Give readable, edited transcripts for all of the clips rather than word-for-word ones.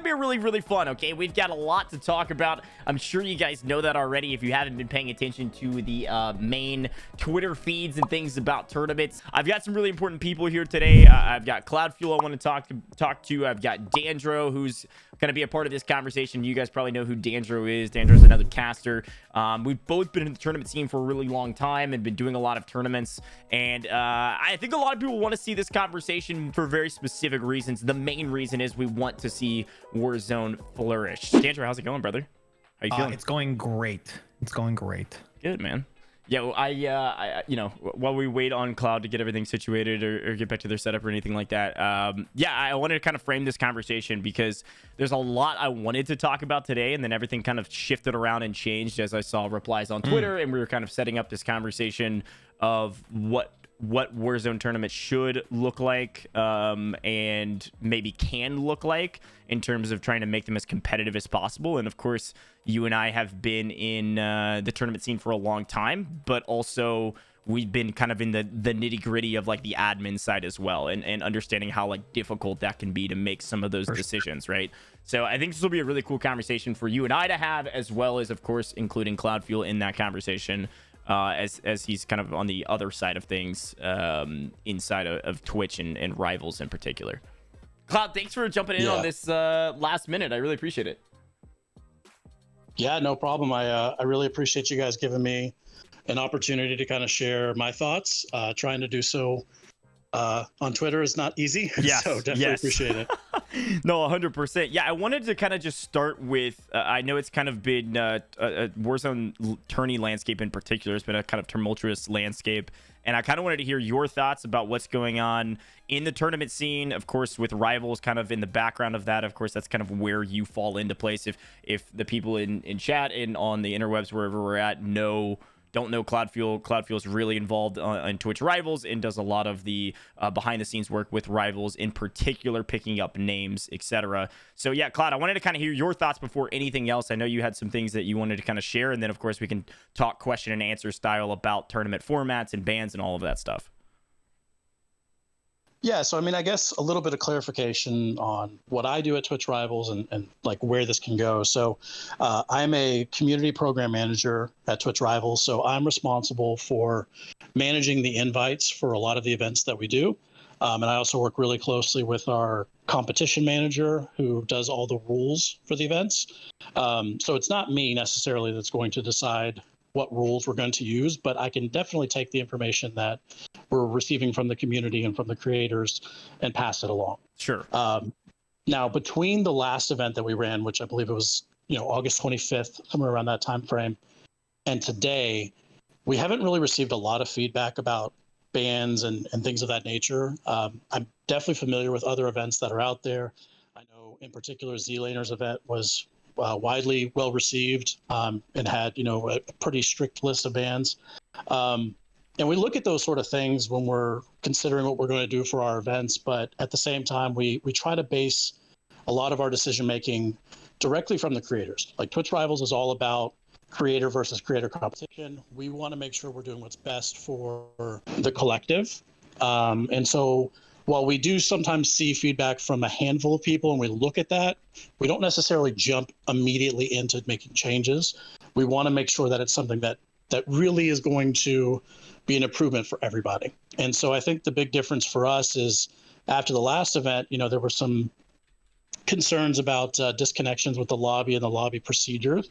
be really, really fun, okay? We've got a lot to talk about. I'm sure you guys know that already if you haven't been paying attention to the main Twitter feeds and things about tournaments. I've got some really important people here today. I've got CloudFuel I want to talk to. I've got Dandro, who's going to be a part of this conversation. You guys probably know who Dandro is. Dandro's another caster. We've both been in the tournament scene for a really long time and been doing a lot of tournaments. And I think a lot of people want to see this conversation for very specific reasons. The main reason is we want to see Warzone flourish. Dandro, how's it going, brother? How you feeling? It's going great. It's going great. Good, man. Yeah, well, I while we wait on Cloud to get everything situated or get back to their setup or anything like that, I wanted to kind of frame this conversation because there's a lot I wanted to talk about today, and then everything kind of shifted around and changed as I saw replies on Twitter, and we were kind of setting up this conversation of what Warzone tournament should look like, and maybe can look like in terms of trying to make them as competitive as possible. And of course, you and I have been in the tournament scene for a long time, but also we've been kind of in the nitty gritty of like the admin side as well, and understanding how like difficult that can be to make some of those decisions, right? So I think this will be a really cool conversation for you and I to have, as well as of course including CloudFuel in that conversation. As he's kind of on the other side of things, inside of Twitch and Rivals in particular. Cloud, thanks for jumping in on this last minute. I really appreciate it. Yeah, no problem. I really appreciate you guys giving me an opportunity to kind of share my thoughts. Trying to do so on Twitter is not easy. Yes, so definitely appreciate it. No, 100%. Yeah, I wanted to kind of just start with, I know it's kind of been a Warzone tourney landscape in particular. It's been a kind of tumultuous landscape. And I kind of wanted to hear your thoughts about what's going on in the tournament scene. Of course, with Rivals kind of in the background of that, of course, that's kind of where you fall into place. If the people in chat and on the interwebs, wherever we're at, don't know CloudFuel's really involved in Twitch Rivals and does a lot of the behind the scenes work with Rivals, in particular picking up names, etc. So yeah, Cloud, I wanted to kind of hear your thoughts before anything else. I know you had some things that you wanted to kind of share, and then of course we can talk question and answer style about tournament formats and bans and all of that stuff. Yeah, so I mean, I guess a little bit of clarification on what I do at Twitch Rivals and like where this can go. So I'm a community program manager at Twitch Rivals. So I'm responsible for managing the invites for a lot of the events that we do. And I also work really closely with our competition manager who does all the rules for the events. So it's not me necessarily that's going to decide what rules we're going to use, but I can definitely take the information that we're receiving from the community and from the creators and pass it along. Sure. Now, between the last event that we ran, which I believe it was, August 25th, somewhere around that time frame, and today, we haven't really received a lot of feedback about bans and things of that nature. I'm definitely familiar with other events that are out there. I know in particular, Z-Laner's event was widely well received and had, a pretty strict list of bans. And we look at those sort of things when we're considering what we're going to do for our events. But at the same time, we try to base a lot of our decision making directly from the creators. Like Twitch Rivals is all about creator versus creator competition. We want to make sure we're doing what's best for the collective. And so while we do sometimes see feedback from a handful of people and we look at that, we don't necessarily jump immediately into making changes. We want to make sure that it's something that really is going to be an improvement for everybody. And so I think the big difference for us is after the last event, there were some concerns about disconnections with the lobby and the lobby procedures,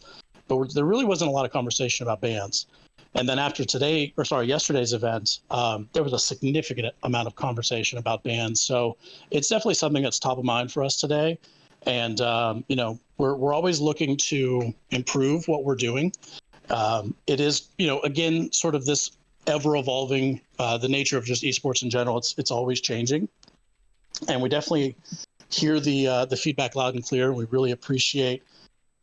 but there really wasn't a lot of conversation about bans. And then after yesterday's event, there was a significant amount of conversation about bans. So it's definitely something that's top of mind for us today. And, we're always looking to improve what we're doing. It is, again, sort of this ever evolving, the nature of just esports in general. It's always changing. And we definitely hear the feedback loud and clear. We really appreciate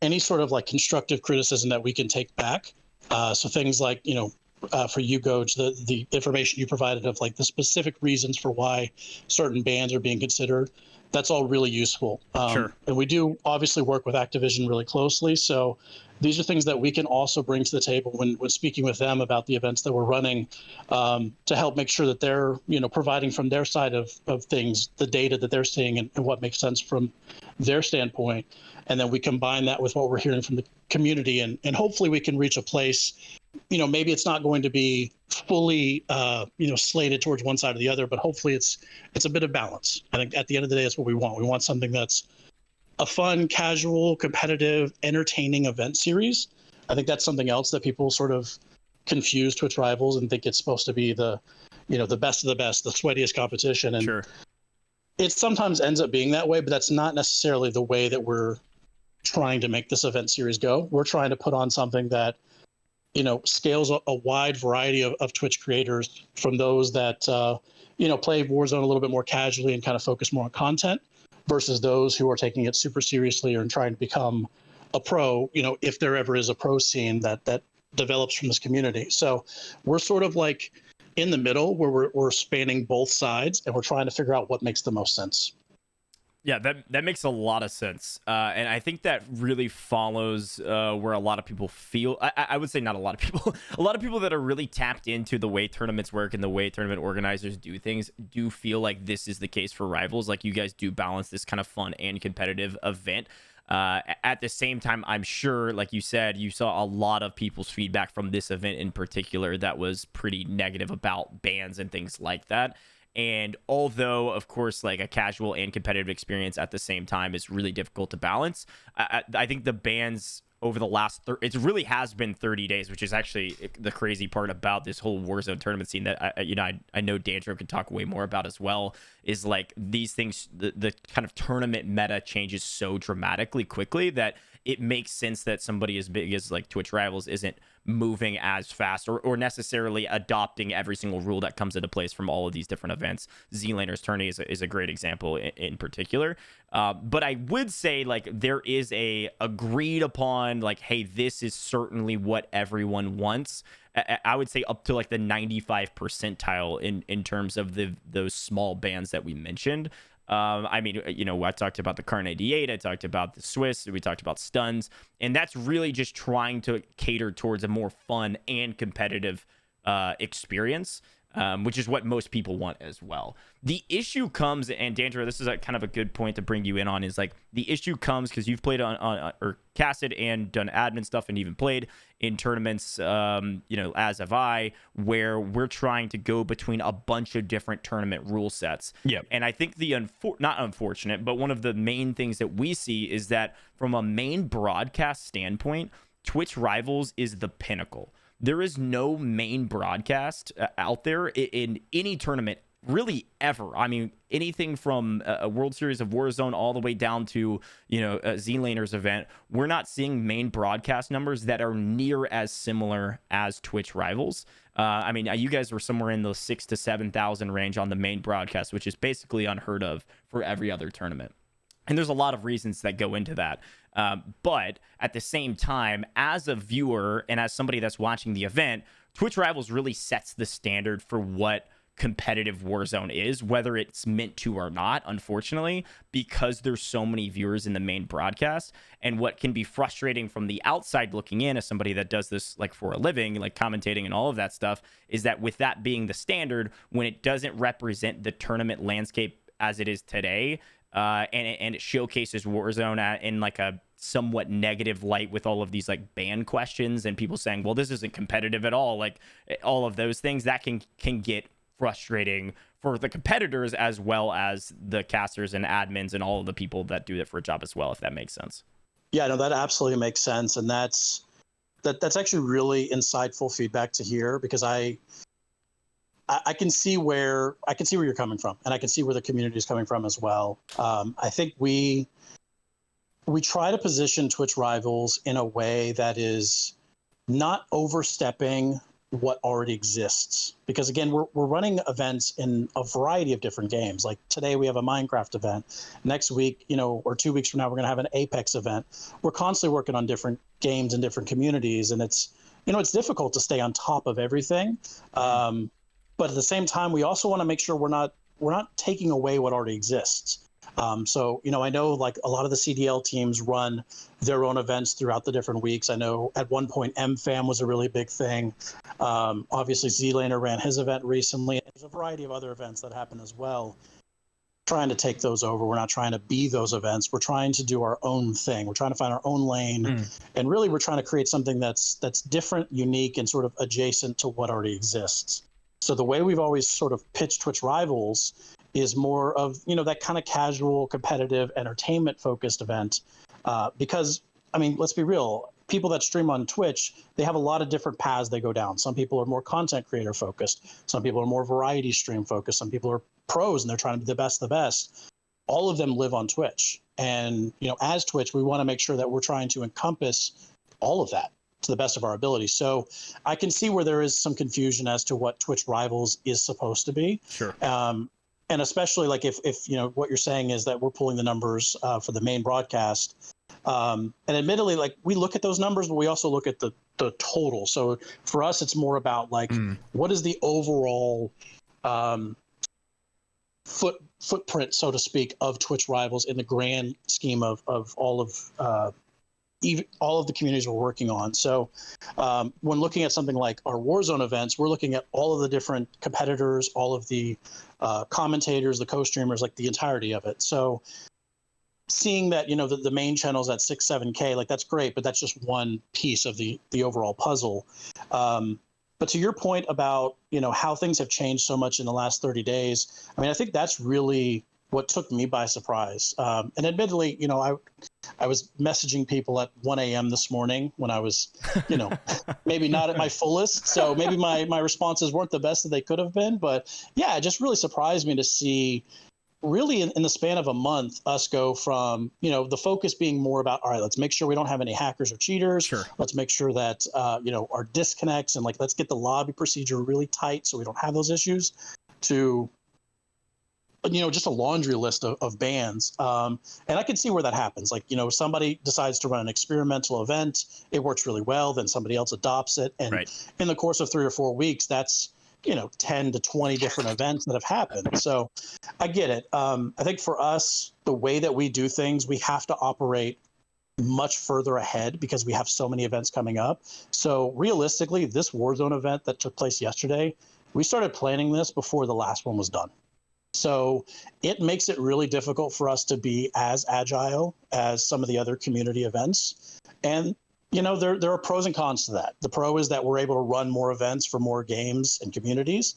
any sort of like constructive criticism that we can take back. So things like, for you, Gojj, the information you provided of like the specific reasons for why certain bans are being considered, that's all really useful. Sure. And we do obviously work with Activision really closely. So these are things that we can also bring to the table when speaking with them about the events that we're running, to help make sure that they're, providing from their side of things, the data that they're seeing and what makes sense from their standpoint, and then we combine that with what we're hearing from the community, and hopefully we can reach a place. Maybe it's not going to be fully slated towards one side or the other, but hopefully it's a bit of balance. I think at the end of the day, that's what we want. We want something that's a fun, casual, competitive, entertaining event series. I think that's something else that people sort of confuse Twitch Rivals and think it's supposed to be the best of the best, the sweatiest competition. And Sure. it sometimes ends up being that way, but that's not necessarily the way that we're trying to make this event series go. We're trying to put on something that, scales a wide variety of Twitch creators, from those that, play Warzone a little bit more casually and kind of focus more on content, versus those who are taking it super seriously and trying to become a pro, if there ever is a pro scene that develops from this community. So we're sort of like in the middle, where we're spanning both sides, and we're trying to figure out what makes the most sense. Yeah, that makes a lot of sense. And I think that really follows where a lot of people feel. I would say not a lot of people. A lot of people that are really tapped into the way tournaments work and the way tournament organizers do things do feel like this is the case for Rivals. Like, you guys do balance this kind of fun and competitive event. At the same time, I'm sure, like you said, you saw a lot of people's feedback from this event in particular that was pretty negative about bans and things like that. And although, of course, like a casual and competitive experience at the same time is really difficult to balance, I think the bans over the last it really has been 30 days, which is actually the crazy part about this whole Warzone tournament scene that I know Dandro could talk way more about as well, is like these things, the kind of tournament meta changes so dramatically quickly that it makes sense that somebody as big as like Twitch Rivals isn't moving as fast or necessarily adopting every single rule that comes into place from all of these different events. Z-Laners Tourney is a great example in particular. But I would say, like, there is a agreed upon, like, hey, this is certainly what everyone wants. I would say up to like the 95 percentile in terms of those small bands that we mentioned. I mean, I talked about the Karn 88, I talked about the Swiss, we talked about stuns, and that's really just trying to cater towards a more fun and competitive experience, which is what most people want as well. The issue comes, and Dandro, this is kind of a good point to bring you in on, is like the issue comes because you've played on or casted and done admin stuff and even played in tournaments, as have I, where we're trying to go between a bunch of different tournament rule sets. Yep. And I think the not unfortunate, but one of the main things that we see is that from a main broadcast standpoint, Twitch Rivals is the pinnacle. There is no main broadcast out there in any tournament really ever. I mean, anything from a World Series of Warzone all the way down to, a Z-Laners event, we're not seeing main broadcast numbers that are near as similar as Twitch Rivals. I mean, you guys were somewhere in the 6,000 to 7,000 range on the main broadcast, which is basically unheard of for every other tournament. And there's a lot of reasons that go into that. But at the same time, as a viewer and as somebody that's watching the event, Twitch Rivals really sets the standard for what competitive Warzone is, whether it's meant to or not, unfortunately, because there's so many viewers in the main broadcast. And what can be frustrating from the outside looking in, as somebody that does this like for a living, like commentating and all of that stuff, is that with that being the standard, when it doesn't represent the tournament landscape as it is today, and it showcases Warzone in like a somewhat negative light with all of these like ban questions and people saying, well, this isn't competitive at all, like all of those things, that can get frustrating for the competitors as well as the casters and admins and all of the people that do it for a job as well, if that makes sense. Yeah, no, that absolutely makes sense. And that's actually really insightful feedback to hear, because I can see where you're coming from, and I can see where the community is coming from as well. I think we try to position Twitch Rivals in a way that is not overstepping what already exists, because again, we're running events in a variety of different games. Like today we have a Minecraft event. Next week, or 2 weeks from now, we're going to have an Apex event. We're constantly working on different games and different communities, and it's difficult to stay on top of everything. But at the same time, we also want to make sure we're not taking away what already exists. So, I know like a lot of the CDL teams run their own events throughout the different weeks. I know at one point MFAM was a really big thing. Obviously Z-Laner ran his event recently. There's a variety of other events that happen as well. trying to take those over. We're not trying to be those events. We're trying to do our own thing. We're trying to find our own lane, and really we're trying to create something that's different, unique, and sort of adjacent to what already exists. So the way we've always sort of pitched Twitch Rivals is more of, you know, that kind of casual, competitive, entertainment focused event, because I mean, let's be real. People that stream on Twitch, they have a lot of different paths they go down. Some people are more content creator focused. Some people are more variety stream focused. Some people are pros and they're trying to be the best of the best. All of them live on Twitch. And, you know, as Twitch, we want to make sure that we're trying to encompass all of that to the best of our ability. So I can see where there is some confusion as to what Twitch Rivals is supposed to be. Sure. And especially like if you know, what you're saying is that we're pulling the numbers for the main broadcast. And admittedly, like we look at those numbers, but we also look at the total. So for us, it's more about like, what is the overall footprint, so to speak, of Twitch Rivals in the grand scheme of all of the communities we're working on. So when looking at something like our Warzone events, we're looking at all of the different competitors, all of the commentators, the co-streamers, like the entirety of it. So seeing that, you know, the main channel's at 6-7K, like that's great, but that's just one piece of the overall puzzle. But to your point about, you know, how things have changed so much in the last 30 days, I mean, I think that's really what took me by surprise. And admittedly, you know, I was messaging people at 1 a.m. this morning when I was, you know, maybe not at my fullest. So maybe my responses weren't the best that they could have been. But yeah, it just really surprised me to see really in the span of a month, us go from, you know, the focus being more about, all right, let's make sure we don't have any hackers or cheaters. Sure. Let's make sure that, you know, our disconnects and like, let's get the lobby procedure really tight so we don't have those issues, to, you know, just a laundry list of bans. And I can see where that happens. Like, you know, somebody decides to run an experimental event, it works really well, then somebody else adopts it. And in the course of 3 or 4 weeks, that's, you know, 10 to 20 different events that have happened. So I get it. I think for us, the way that we do things, we have to operate much further ahead because we have so many events coming up. So realistically, this Warzone event that took place yesterday, we started planning this before the last one was done. So it makes it really difficult for us to be as agile as some of the other community events. And you know, there are pros and cons to that. The pro is that we're able to run more events for more games and communities,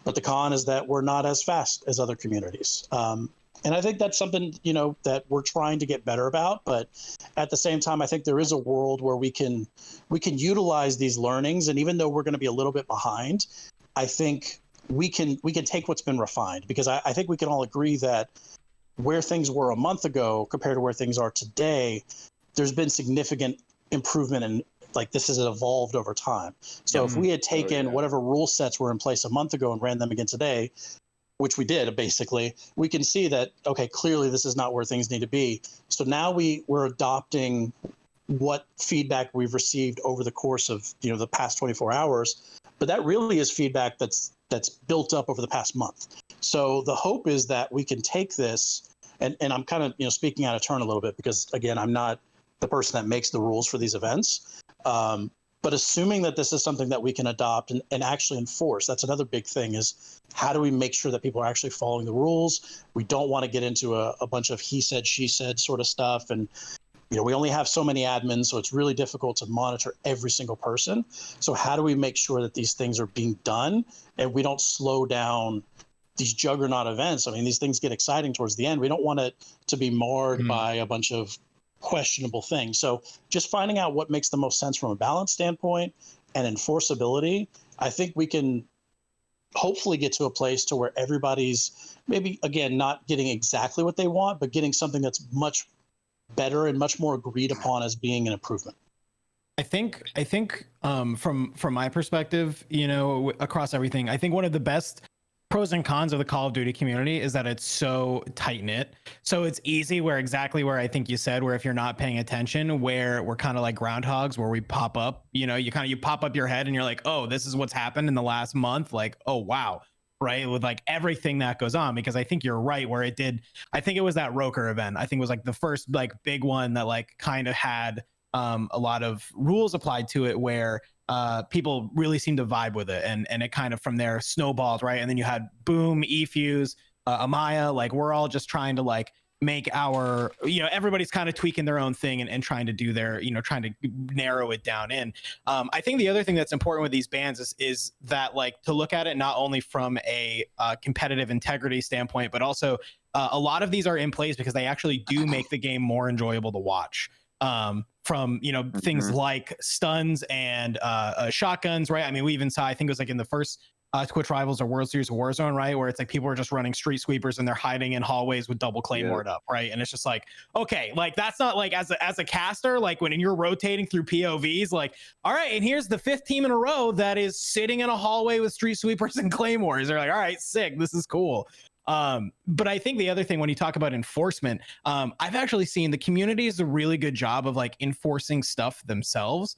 but the con is that we're not as fast as other communities. And I think that's something, you know, that we're trying to get better about. But at the same time, I think there is a world where we can utilize these learnings. And even though we're going to be a little bit behind, I think we can take what's been refined, because I think we can all agree that where things were a month ago compared to where things are today, there's been significant improvement, and like this has evolved over time. So if we had taken whatever rule sets were in place a month ago and ran them again today, which we did basically, we can see that, okay, clearly this is not where things need to be. So now we're adopting what feedback we've received over the course of, you know, the past 24 hours, but that really is feedback that's built up over the past month. So the hope is that we can take this, and I'm kind of, you know, speaking out of turn a little bit because again, I'm not the person that makes the rules for these events. But assuming that this is something that we can adopt and actually enforce, that's another big thing, is how do we make sure that people are actually following the rules? We don't want to get into a bunch of he said, she said sort of stuff. And, you know, we only have so many admins, so it's really difficult to monitor every single person. So how do we make sure that these things are being done and we don't slow down these juggernaut events? I mean, these things get exciting towards the end. We don't want it to be marred by a bunch of questionable things. So just finding out what makes the most sense from a balance standpoint and enforceability, I think we can hopefully get to a place to where everybody's maybe, again, not getting exactly what they want, but getting something that's much better and much more agreed upon as being an improvement. I think from my perspective, you know, across everything, I think one of the best pros and cons of the Call of Duty community is that it's so tight knit. So it's easy where I think you said, where if you're not paying attention, where we're kind of like groundhogs, where we pop up, you know, you pop up your head and you're like, oh, this is what's happened in the last month. Like, oh, wow. Right. With like everything that goes on, because I think you're right where it did. I think it was that Roker event. I think it was like the first like big one that like kind of had a lot of rules applied to it where people really seemed to vibe with it, and it kind of from there snowballed, right? And then you had boom, E-Fuse, Amaya. Like we're all just trying to like make our, everybody's kind of tweaking their own thing and trying to do their, trying to narrow it down in. I think the other thing that's important with these bans is that like to look at it not only from a competitive integrity standpoint, but also a lot of these are in place because they actually do make the game more enjoyable to watch. From things like stuns and shotguns, right? I mean, we even saw, I think it was like in the first Twitch Rivals or World Series of Warzone, right, where it's like people are just running street sweepers and they're hiding in hallways with double claymored up, right? And it's just like, okay, like that's not like as a caster, like when you're rotating through POVs, like, all right, and here's the 5th team in a row that is sitting in a hallway with street sweepers and claymores. They're like, all right, sick, this is cool. But I think the other thing when you talk about enforcement, I've actually seen the community does a really good job of like enforcing stuff themselves.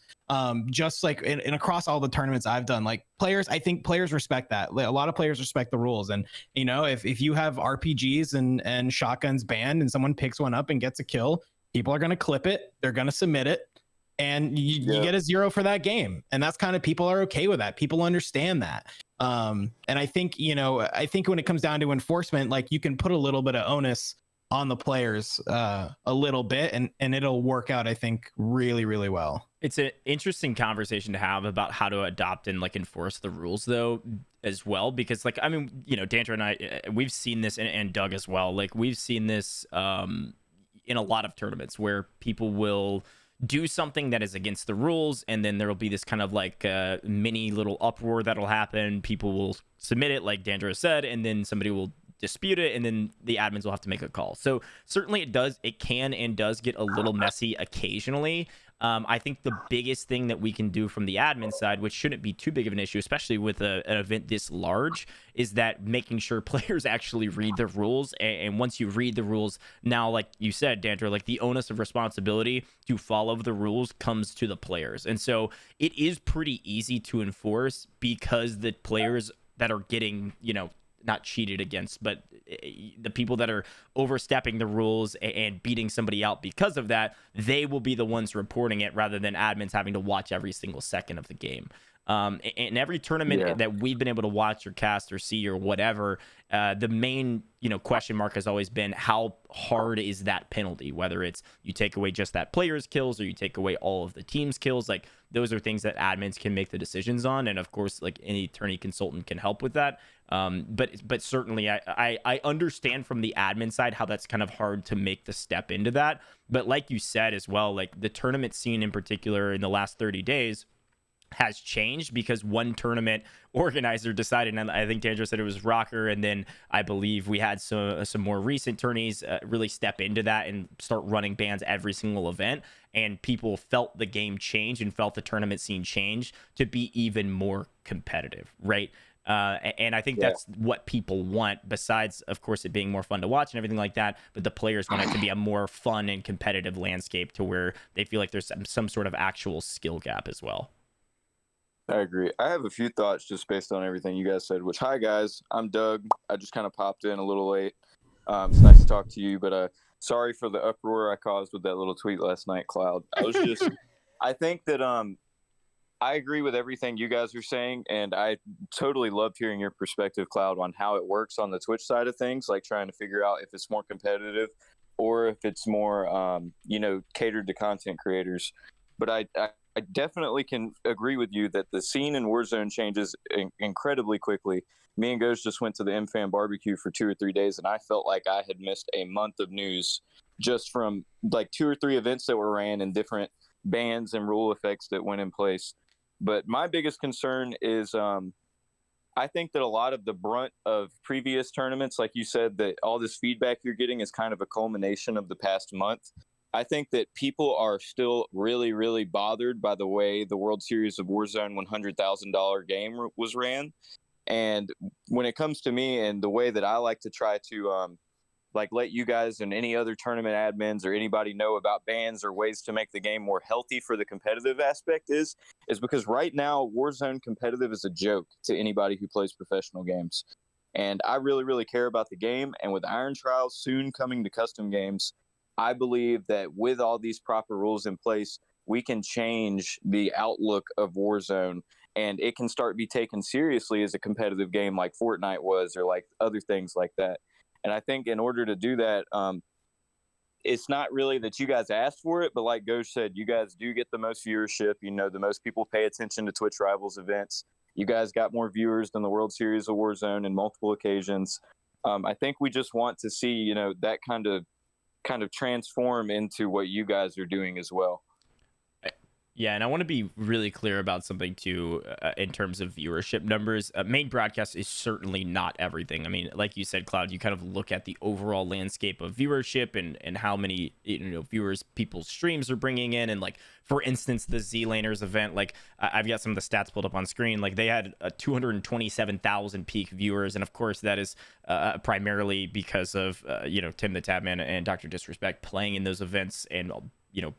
Just like in across all the tournaments I've done, like I think players respect that. A lot of players respect the rules. And if you have RPGs and shotguns banned and someone picks one up and gets a kill, people are going to clip it, they're going to submit it, and you get a 0 for that game. And that's kind of, people are okay with that. People understand that. And I think when it comes down to enforcement, like you can put a little bit of onus on the players a little bit and it'll work out, I think, really, really well. It's an interesting conversation to have about how to adopt and like enforce the rules though as well, because like, I mean, Dandro and I, we've seen this, and Doug as well. Like we've seen this in a lot of tournaments where people will do something that is against the rules, and then there will be this kind of like mini little uproar that'll happen. People will submit it, like Dandro said, and then somebody will dispute it, and then the admins will have to make a call. So certainly it can and does get a little messy occasionally. I think the biggest thing that we can do from the admin side, which shouldn't be too big of an issue, especially with an event this large, is that making sure players actually read the rules. And once you read the rules, now, like you said, Dandro, like the onus of responsibility to follow the rules comes to the players. And so it is pretty easy to enforce because the players that are getting, not cheated against, but the people that are overstepping the rules and beating somebody out because of that, they will be the ones reporting it rather than admins having to watch every single second of the game. In every tournament that we've been able to watch or cast or see or whatever, the main question mark has always been how hard is that penalty, whether it's you take away just that player's kills or you take away all of the team's kills. Like those are things that admins can make the decisions on, and of course like any tourney consultant can help with that. But certainly I understand from the admin side how that's kind of hard to make the step into that. But like you said as well, like the tournament scene in particular in the last 30 days has changed because one tournament organizer decided, and I think Dandro said it was Rocker, and then I believe we had some more recent tourneys really step into that and start running bans every single event, and people felt the game change and felt the tournament scene change to be even more competitive, right? And I think that's what people want, besides, of course, it being more fun to watch and everything like that. But the players want it to be a more fun and competitive landscape to where they feel like there's some sort of actual skill gap as well. I agree. I have a few thoughts just based on everything you guys said, which, hi, guys. I'm Doug. I just kind of popped in a little late. It's nice to talk to you, but sorry for the uproar I caused with that little tweet last night, Cloud. I think that I agree with everything you guys are saying, and I totally loved hearing your perspective, Cloud, on how it works on the Twitch side of things, like trying to figure out if it's more competitive or if it's more, catered to content creators. But I definitely can agree with you that the scene in Warzone changes incredibly quickly. Me and Gojj just went to the MFAN barbecue for 2 or 3 days, and I felt like I had missed a month of news just from like 2 or 3 events that were ran and different bans and rule effects that went in place. But my biggest concern is I think that a lot of the brunt of previous tournaments, like you said, that all this feedback you're getting is kind of a culmination of the past month. I think that people are still really, really bothered by the way the World Series of Warzone $100,000 game was ran. And when it comes to me and the way that I like to try to let you guys and any other tournament admins or anybody know about bans or ways to make the game more healthy for the competitive aspect is because right now Warzone competitive is a joke to anybody who plays professional games. And I really, really care about the game. And with Iron Trials soon coming to custom games, I believe that with all these proper rules in place, we can change the outlook of Warzone, and it can start to be taken seriously as a competitive game like Fortnite was, or like other things like that. And I think in order to do that, it's not really that you guys asked for it, but like Gojj said, you guys do get the most viewership. You know, the most people pay attention to Twitch Rivals events. You guys got more viewers than the World Series of Warzone in multiple occasions. I think we just want to see, you know, that kind of transform into what you guys are doing as well. Yeah, and I want to be really clear about something too, in terms of viewership numbers. Main broadcast is certainly not everything. I mean, like you said, Cloud, you kind of look at the overall landscape of viewership and how many viewers people's streams are bringing in, and like for instance, the Z-Laners event. Like I've got some of the stats pulled up on screen. Like they had 227,000 peak viewers, and of course that is primarily because of Tim the Tabman and Dr. Disrespect playing in those events, and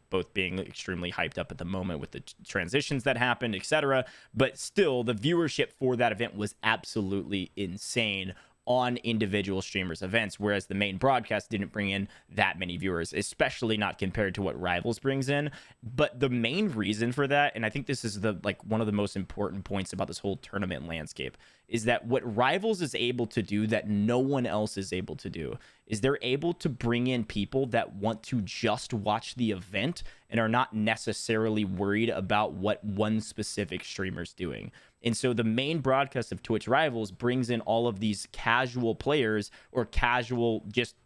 both being extremely hyped up at the moment with the transitions that happened, etc. But still, the viewership for that event was absolutely insane on individual streamers' events, whereas the main broadcast didn't bring in that many viewers, especially not compared to what Rivals brings in. But the main reason for that, and I think this is one of the most important points about this whole tournament landscape, is that what Rivals is able to do that no one else is able to do is they're able to bring in people that want to just watch the event and are not necessarily worried about what one specific streamer's doing. And so the main broadcast of Twitch Rivals brings in all of these casual players or casual just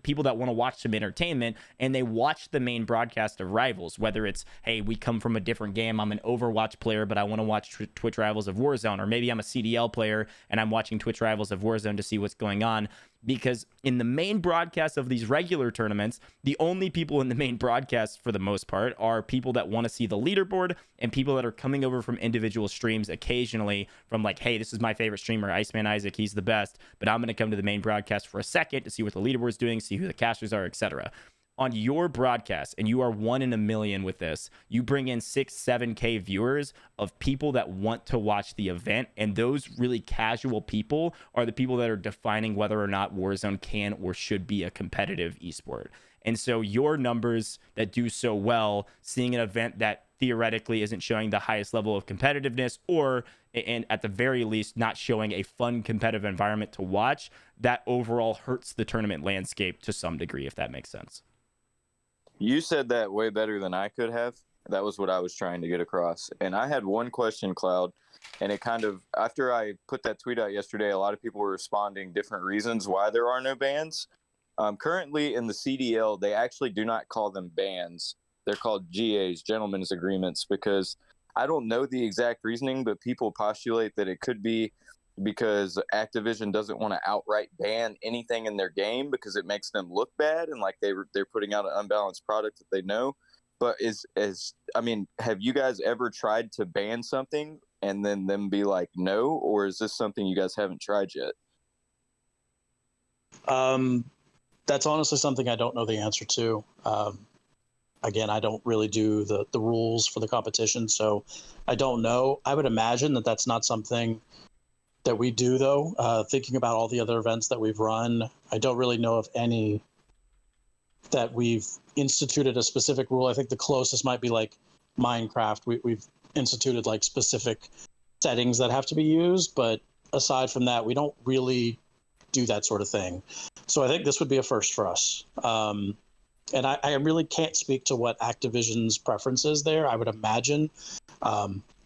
people that want to watch some entertainment, and they watch the main broadcast of Rivals, whether it's, hey, we come from a different game, I'm an Overwatch player, but I want to watch Twitch Rivals of Warzone, or maybe I'm a CDL player and I'm watching Twitch Rivals of Warzone to see what's going on. Because in the main broadcast of these regular tournaments, the only people in the main broadcast for the most part are people that want to see the leaderboard and people that are coming over from individual streams occasionally from like, hey, this is my favorite streamer, Iceman Isaac, he's the best, but I'm going to come to the main broadcast for a second to see what the leaderboard's doing, see who the casters are, etc. On your broadcast, and you are 1 in a million with this, you bring in 6-7K viewers of people that want to watch the event, and those really casual people are the people that are defining whether or not Warzone can or should be a competitive esport. And so your numbers that do so well, seeing an event that theoretically isn't showing the highest level of competitiveness, or and at the very least not showing a fun competitive environment to watch, that overall hurts the tournament landscape to some degree, if that makes sense. You said that way better than I could have. That was what I was trying to get across. And I had one question, Cloud, and it kind of, after I put that tweet out yesterday, a lot of people were responding different reasons why there are no bans. Currently in the CDL, they actually do not call them bans. They're called GAs, Gentlemen's Agreements, because I don't know the exact reasoning, but people postulate that it could be because Activision doesn't want to outright ban anything in their game because it makes them look bad and like they're putting out an unbalanced product that they know. But have you guys ever tried to ban something and then them be like no, or is this something you guys haven't tried yet? That's honestly something I don't know the answer to. Again, I don't really do the rules for the competition, so I don't know. I would imagine that that's not something that we do, though. Thinking about all the other events that we've run, I don't really know of any that we've instituted a specific rule. I think the closest might be like Minecraft. We've instituted like specific settings that have to be used, but aside from that, we don't really do that sort of thing. So I think this would be a first for us. And I really can't speak to what Activision's preference is there. I would imagine,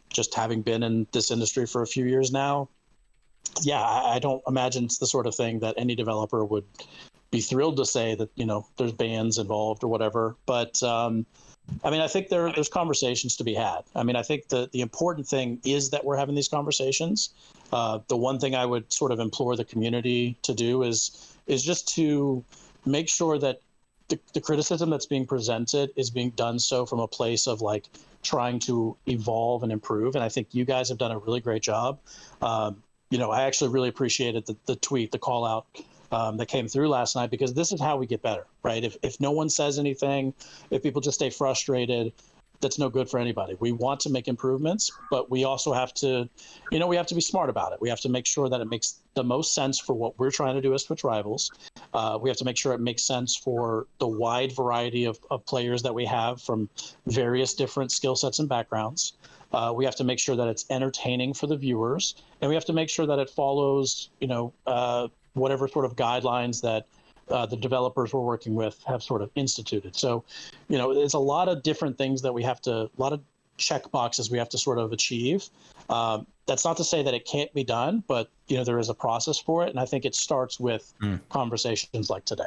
just having been in this industry for a few years now, yeah, I don't imagine it's the sort of thing that any developer would be thrilled to say that, there's bans involved or whatever. But I think there's conversations to be had. I think the important thing is that we're having these conversations. The one thing I would sort of implore the community to do is just to make sure that the criticism that's being presented is being done so from a place of like trying to evolve and improve. And I think you guys have done a really great job. I actually really appreciated the tweet, the call out that came through last night, because this is how we get better, right? If no one says anything, if people just stay frustrated, that's no good for anybody. We want to make improvements, but we also have to, we have to be smart about it. We have to make sure that it makes the most sense for what we're trying to do as Twitch Rivals. We have to make sure it makes sense for the wide variety of players that we have from various different skill sets and backgrounds. We have to make sure that it's entertaining for the viewers, and we have to make sure that it follows, whatever sort of guidelines that the developers we're working with have sort of instituted. So, there's a lot of different things that a lot of check boxes we have to sort of achieve. That's not to say that it can't be done, but there is a process for it, and I think it starts with conversations like today.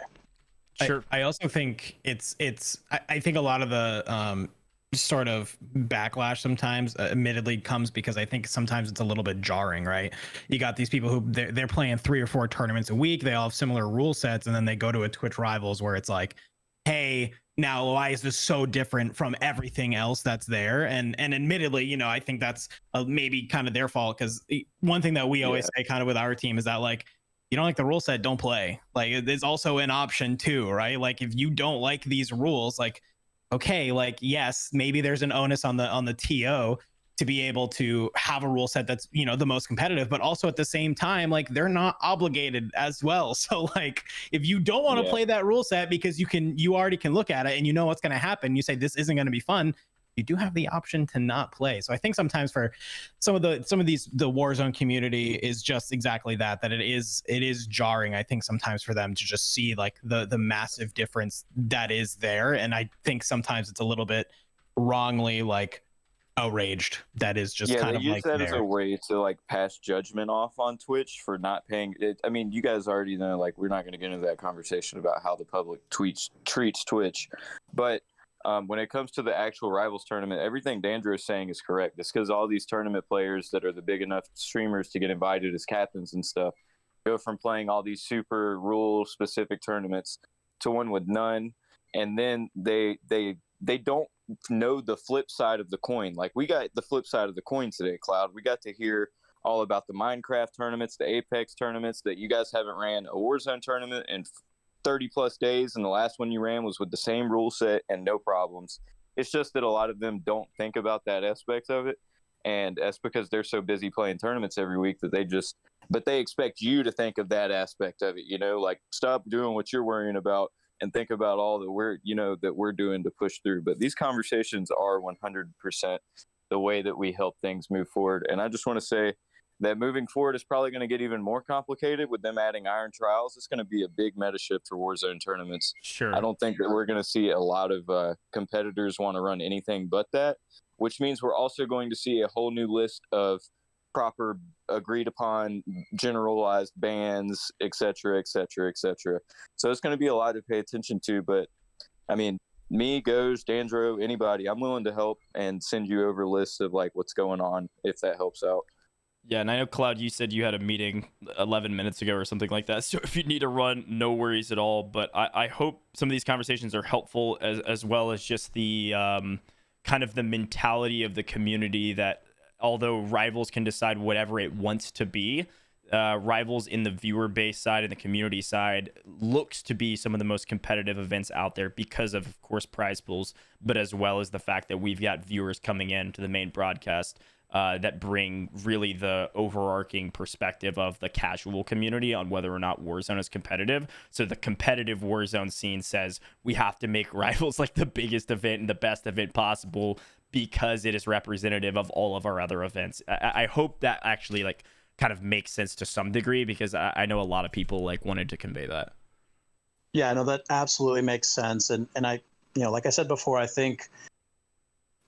Sure. I also think I think a lot of the sort of backlash sometimes admittedly comes because I think sometimes it's a little bit jarring, right? You got these people who they're playing 3 or 4 tournaments a week, they all have similar rule sets, and then they go to a Twitch Rivals where it's like, hey, now why is this so different from everything else that's there? And admittedly, I think that's maybe kind of their fault, because one thing that we always say kind of with our team is that, like, you don't like the rule set, don't play. Like, there's also an option too, right? Like, if you don't like these rules, like, okay, like, yes, maybe there's an onus on the TO to be able to have a rule set that's the most competitive, but also at the same time, like, they're not obligated as well. So, like, if you don't want to play that rule set because you already can look at it and you know what's going to happen, you say this isn't going to be fun, you do have the option to not play. So I think sometimes for some of the Warzone community is just exactly that it is jarring, I think, sometimes for them to just see like the massive difference that is there. And I think sometimes it's a little bit wrongly like outraged that is just kind of use like that there. as a way to like pass judgment off on Twitch for not paying it. I mean, you guys already know, like, we're not going to get into that conversation about how the public treats Twitch, but when it comes to the actual Rivals tournament, everything Dandro is saying is correct. It's because all these tournament players that are the big enough streamers to get invited as captains and stuff go from playing all these super rule-specific tournaments to one with none, and then they don't know the flip side of the coin. Like, we got the flip side of the coin today, Cloud. We got to hear all about the Minecraft tournaments, the Apex tournaments, that you guys haven't ran a Warzone tournament in 30 plus days, and the last one you ran was with the same rule set and no problems. It's just that a lot of them don't think about that aspect of it, and that's because they're so busy playing tournaments every week that they expect you to think of that aspect of it, like, stop doing what you're worrying about and think about all that we're doing to push through. But these conversations are 100% the way that we help things move forward. And I just want to say that moving forward is probably going to get even more complicated with them adding iron trials. It's going to be a big meta shift for Warzone tournaments. Sure. I don't think that we're going to see a lot of competitors want to run anything but that, which means we're also going to see a whole new list of proper agreed upon generalized bans, et cetera, et cetera, et cetera. So it's going to be a lot to pay attention to. But I mean, me, Gojj, Dandro, anybody, I'm willing to help and send you over lists of like what's going on if that helps out. Yeah, and I know, Cloud, you said you had a meeting 11 minutes ago or something like that. So if you need to run, no worries at all. But I hope some of these conversations are helpful, as well as just the kind of the mentality of the community that although Rivals can decide whatever it wants to be, Rivals in the viewer base side and the community side looks to be some of the most competitive events out there because of course, prize pools, but as well as the fact that we've got viewers coming in to the main broadcast that bring really the overarching perspective of the casual community on whether or not Warzone is competitive. So the competitive Warzone scene says we have to make Rivals like the biggest event and the best event possible because it is representative of all of our other events. I hope that actually like kind of makes sense to some degree, because I know a lot of people like wanted to convey that. Yeah, no, that absolutely makes sense. And I, like I said before, I think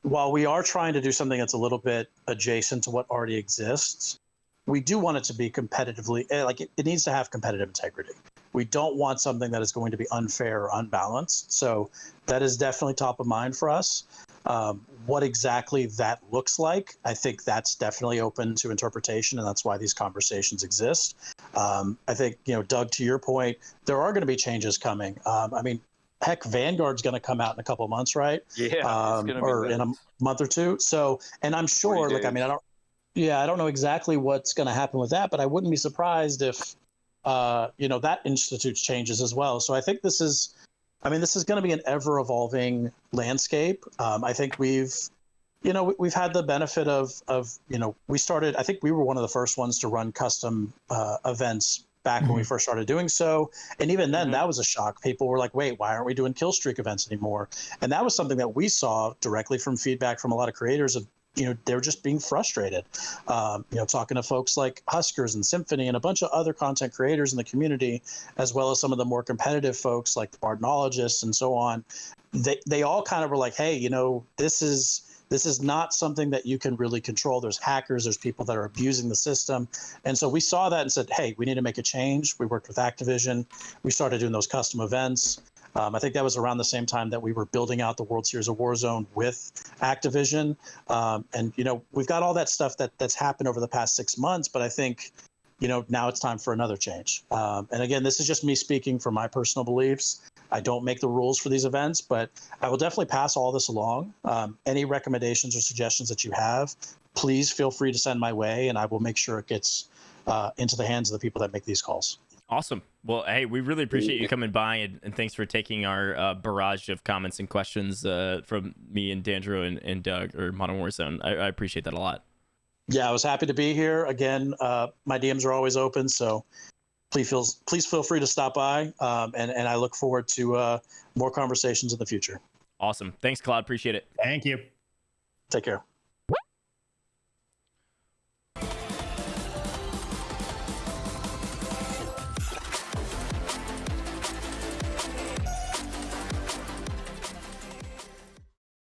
while we are trying to do something that's a little bit adjacent to what already exists, we do want it to be competitively, like it needs to have competitive integrity. We don't want something that is going to be unfair or unbalanced. So that is definitely top of mind for us. What exactly that looks like, I think that's definitely open to interpretation, and that's why these conversations exist. I think, Doug, to your point, there are going to be changes coming. I mean, heck, Vanguard's going to come out in a couple of months, right? Yeah, or in a month or two. So, and I'm sure, like, I mean, I don't know exactly what's going to happen with that, but I wouldn't be surprised if, that institutes changes as well. So I think this is going to be an ever evolving landscape. I think we've had the benefit of, we started, I think we were one of the first ones to run custom events back when we first started doing so. And even then, that was a shock. People were like, wait, why aren't we doing kill streak events anymore? And that was something that we saw directly from feedback from a lot of creators of, they're just being frustrated. Talking to folks like Huskers and Symphony and a bunch of other content creators in the community, as well as some of the more competitive folks like the Bardnologists and so on, they all kind of were like, hey, this is not something that you can really control. There's hackers, there's people that are abusing the system. And so we saw that and said, hey, we need to make a change. We worked with Activision. We started doing those custom events. I think that was around the same time that we were building out the World Series of Warzone with Activision. And we've got all that stuff that's happened over the past 6 months, but I think, now it's time for another change. And again, this is just me speaking from my personal beliefs. I don't make the rules for these events, but I will definitely pass all this along. Any recommendations or suggestions that you have, please feel free to send my way, and I will make sure it gets into the hands of the people that make these calls. Awesome. Well, hey, we really appreciate you coming by, and thanks for taking our barrage of comments and questions from me and Dandro and Doug or Modern Warzone. I appreciate that a lot. Yeah, I was happy to be here. Again, my DMs are always open, so please feel free to stop by, and I look forward to more conversations in the future. Awesome. Thanks, Cloud. Appreciate it. Thank you. Take care.